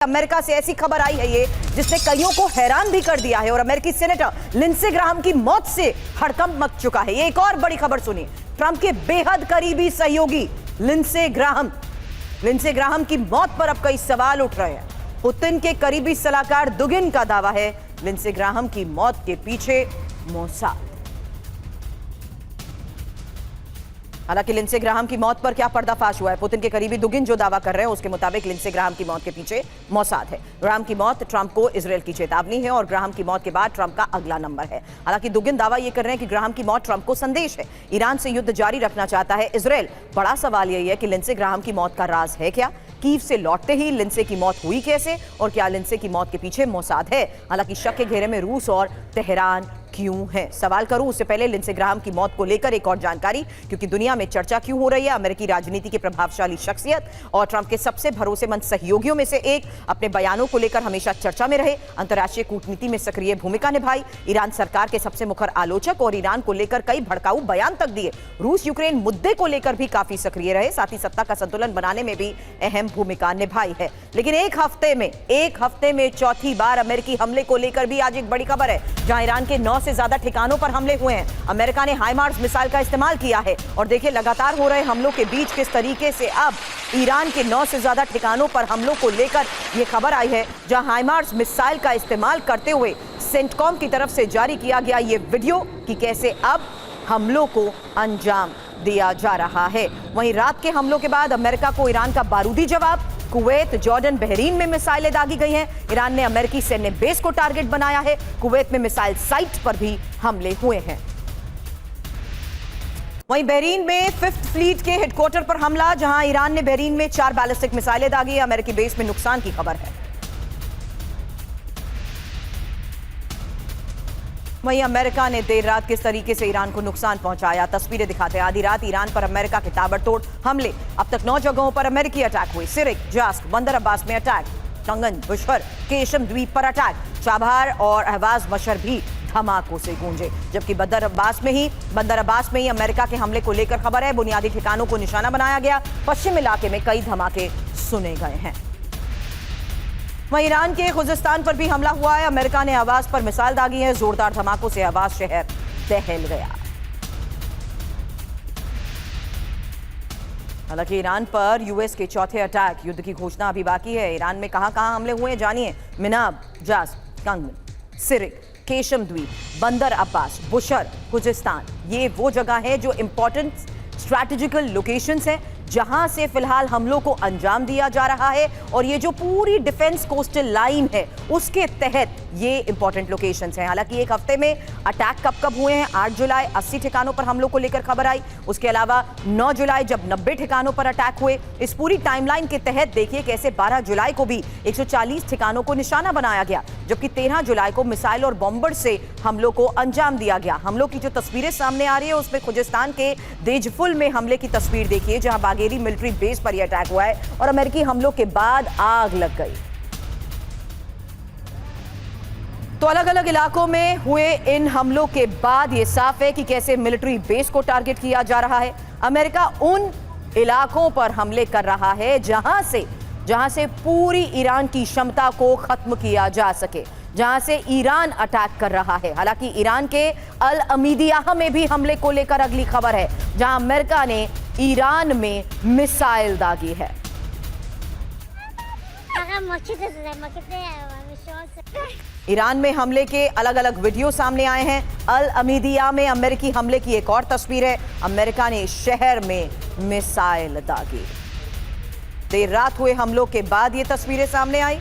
America से ऐसी खबर आई है ये जिसने कईयों को हैरान भी कर दिया है और अमेरिकी सेनेटर लिंडसे ग्राहम की मौत से हड़कंप मच चुका है। ये एक और बड़ी खबर सुनी, ट्रंप के बेहद करीबी सहयोगी लिंडसे ग्राहम की मौत पर अब कई सवाल उठ रहे हैं। पुतिन के करीबी सलाहकार दुगिन का दावा है लिंडसे ग्राहम की मौत के पीछे मोसाद। हालांकि लिंडसे ग्राहम की मौत पर क्या पर्दाफाश हुआ है? पुतिन के करीबी दुगिन जो दावा कर रहे हैं उसके मुताबिक लिंडसे ग्राहम की मौत के पीछे मोसाद है। ग्राहम की मौत ट्रंप को इजरायल की चेतावनी है और ग्राहम की मौत के बाद ट्रंप का अगला नंबर है। हालांकि दुगिन दावा यह कर रहे हैं कि ग्राहम की मौत ट्रंप को संदेश है, ईरान से युद्ध जारी रखना चाहता है इजरायल। बड़ा सवाल यही है कि लिंडसे ग्राहम की मौत का राज है क्या? कीव से लौटते ही लिंडसे की मौत हुई कैसे और क्या लिंडसे की मौत के पीछे मोसाद है? हालांकि शक के घेरे में रूस और तेहरान क्यों है? सवाल करूं उससे पहले लिंडसे ग्राहम की मौत को लेकर एक और जानकारी, क्योंकि दुनिया में चर्चा क्यों हो रही है। अमेरिकी राजनीति के प्रभावशाली शख्सियत और ट्रंप के सबसे भरोसेमंद सहयोगियों में से एक अपने बयानों को लेकर हमेशा चर्चा में रहे, अंतर्राष्ट्रीय कूटनीति में सक्रिय भूमिका निभाई, ईरान सरकार के सबसे मुखर आलोचक और ईरान को लेकर कई भड़काऊ बयान तक दिए, रूस यूक्रेन मुद्दे को लेकर भी काफी सक्रिय रहे, साथ ही सत्ता का संतुलन बनाने में भी अहम भूमिका निभाई है। लेकिन एक हफ्ते में चौथी बार अमेरिकी हमले को लेकर भी आज एक बड़ी खबर है, जहां ईरान के 9 से ज्यादा ठिकानों पर हमले हुए हैं। अमेरिका ने हाइमार्स मिसाइल का इस्तेमाल किया है और देखिए लगातार हो रहे हमलों के बीच किस तरीके से अब ईरान के 9 से ज्यादा ठिकानों पर हमलों को लेकर यह खबर आई है, जहां हाइमार्स मिसाइल का इस्तेमाल करते हुए सेंटकॉम की तरफ से जारी किया गया ये वीडियो कि कैसे अब हमलों को अंजाम दिया जा रहा है। वहीं रात के हमलों के बाद अमेरिका को ईरान का बारूदी जवाब, कुवैत, जॉर्डन, बहरीन में मिसाइलें दागी गई हैं। ईरान ने अमेरिकी सैन्य बेस को टारगेट बनाया है। कुवैत में मिसाइल साइट पर भी हमले हुए हैं। वहीं बहरीन में 5th फ्लीट के हेडक्वार्टर पर हमला, जहां ईरान ने बहरीन में 4 बैलिस्टिक मिसाइलें दागी। अमेरिकी बेस में नुकसान की खबर है। वहीं अमेरिका ने देर रात किस तरीके से ईरान को नुकसान पहुंचाया, तस्वीरें दिखाते हैं। आधी रात ईरान पर अमेरिका के ताबड़तोड़ हमले। अब तक 9 जगहों पर अमेरिकी अटैक हुए। सिरिक, जास्क, बंदर अब्बास में अटैक, तंगन, बुशहर, केशम द्वीप पर अटैक, चाबहार और अहवाज मशर भी धमाकों से गूंजे। जबकि बंदर अब्बास में ही अमेरिका के हमले को लेकर खबर है। बुनियादी ठिकानों को निशाना बनाया गया। पश्चिम इलाके में कई धमाके सुने गए हैं। वहीं ईरान के खुजिस्तान पर भी हमला हुआ है। अमेरिका ने आवाज पर मिसाइल दागी है। जोरदार धमाकों से आवाज शहर दहल गया। हालांकि ईरान पर यूएस के चौथे अटैक, युद्ध की घोषणा अभी बाकी है। ईरान में कहां हमले हुए जानिए। मिनाब, जास, कंगन, सिरिक, केशम द्वीप, बंदर अब्बास, बुशर, खुजिस्तान, ये वो जगह है जो इंपॉर्टेंट स्ट्रैटेजिकल लोकेशंस हैं, जहां से फिलहाल हमलों को अंजाम दिया जा रहा है। और ये जो पूरी डिफेंस कोस्टल लाइन है उसके तहत ये इंपॉर्टेंट लोकेशंस हैं। हालांकि एक हफ्ते में अटैक कब हुए हैं? 8 जुलाई 80 ठिकानों पर हमलों को लेकर खबर आई। उसके अलावा 9 जुलाई जब 90 ठिकानों पर अटैक हुए। इस पूरी टाइमलाइन के तहत देखिए कैसे 12 जुलाई को भी 140 ठिकानों को निशाना बनाया गया, जबकि 13 जुलाई को मिसाइल और बॉम्बर से हमलों को अंजाम दिया गया। हमलों की जो तस्वीरें सामने आ रही है उसमें खुजिस्तान के देजफुल में हमले की तस्वीर देखिए, जहां बागेरी मिलिट्री बेस पर यह अटैक हुआ है और अमेरिकी हमलों के बाद आग लग गई। तो अलग अलग इलाकों में हुए इन हमलों के बाद यह साफ है कि कैसे मिलिट्री बेस को टारगेट किया जा रहा है। अमेरिका उन इलाकों पर हमले कर रहा है जहां से पूरी ईरान की क्षमता को खत्म किया जा सके, जहां से ईरान अटैक कर रहा है। हालांकि ईरान के अल अमीदिया में भी हमले को लेकर अगली खबर है, जहां अमेरिका ने ईरान में मिसाइल दागी है। ईरान में हमले के अलग अलग वीडियो सामने आए हैं। अल अमीदिया में अमेरिकी हमले की एक और तस्वीर है। अमेरिका ने शहर में मिसाइल दागी। देर रात हुए हमलों के बाद ये तस्वीरें सामने आई।